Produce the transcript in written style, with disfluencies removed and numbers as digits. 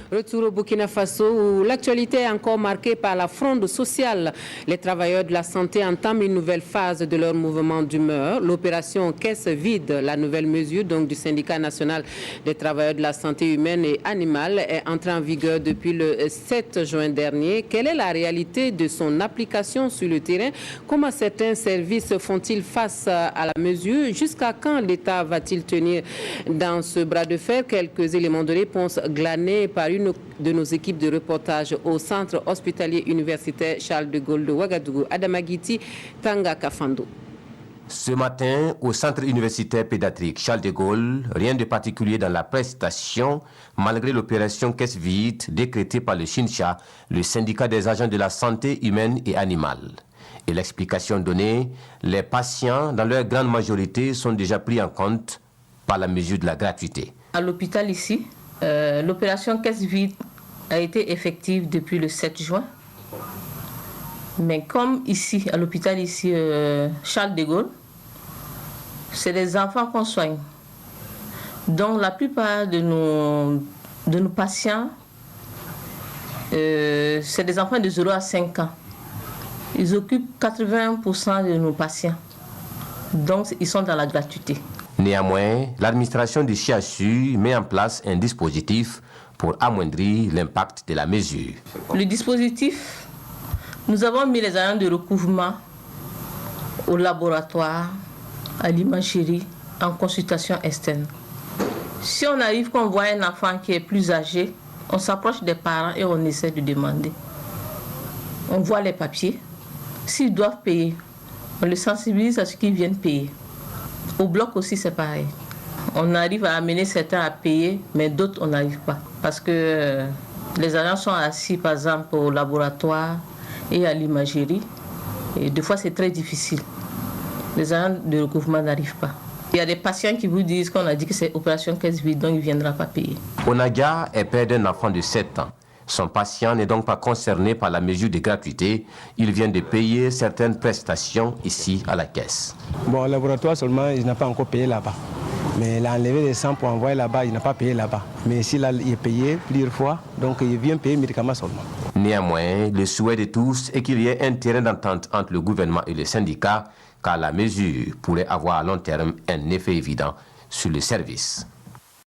Retour au Burkina Faso où l'actualité est encore marquée par la fronde sociale. Les travailleurs de la santé entament une nouvelle phase de leur mouvement d'humeur. L'opération Caisse vide, la nouvelle mesure donc, du syndicat national des travailleurs de la santé humaine et animale est entrée en vigueur depuis le 7 juin dernier. Quelle est la réalité de son application sur le terrain? Comment certains services font-ils face à la mesure? Jusqu'à quand l'État va-t-il tenir dans ce bras de fer? Quelques éléments de réponse glanés par une de nos équipes de reportage au centre hospitalier universitaire Charles de Gaulle de Ouagadougou. Adamagiti Tanga Kafando. Ce matin, au centre universitaire pédiatrique Charles de Gaulle, rien de particulier dans la prestation, malgré l'opération Caisse vide décrétée par le SYNCHA, le syndicat des agents de la santé humaine et animale. Et l'explication donnée, les patients, dans leur grande majorité, sont déjà pris en compte par la mesure de la gratuité. À l'hôpital ici, l'opération Caisse vide a été effective depuis le 7 juin. Mais comme ici, à l'hôpital ici, Charles de Gaulle, c'est des enfants qu'on soigne. Donc la plupart de nos patients, c'est des enfants de 0 à 5 ans. Ils occupent 80% de nos patients. Donc ils sont dans la gratuité. Néanmoins, l'administration du CHU met en place un dispositif pour amoindrir l'impact de la mesure. Le dispositif, nous avons mis les agents de recouvrement au laboratoire, à l'imagerie, en consultation externe. Si on arrive qu'on voit un enfant qui est plus âgé, on s'approche des parents et on essaie de demander. On voit les papiers. S'ils doivent payer, on les sensibilise à ce qu'ils viennent payer. Au bloc aussi, c'est pareil. On arrive à amener certains à payer, mais d'autres, on n'arrive pas. Parce que les agents sont assis, par exemple, au laboratoire et à l'imagerie. Et des fois, c'est très difficile. Les agents de recouvrement n'arrivent pas. Il y a des patients qui vous disent qu'on a dit que c'est opération Caisse vide, donc il ne viendra pas payer. Onaga est père d'un enfant de 7 ans. Son patient n'est donc pas concerné par la mesure de gratuité. Il vient de payer certaines prestations ici à la caisse. Bon, au laboratoire seulement, il n'a pas encore payé là-bas. Mais il a enlevé les sangs pour envoyer là-bas, il n'a pas payé là-bas. Mais ici, là, il est payé plusieurs fois, donc il vient payer les médicaments seulement. Néanmoins, le souhait de tous est qu'il y ait un terrain d'entente entre le gouvernement et les syndicats, car la mesure pourrait avoir à long terme un effet évident sur le service.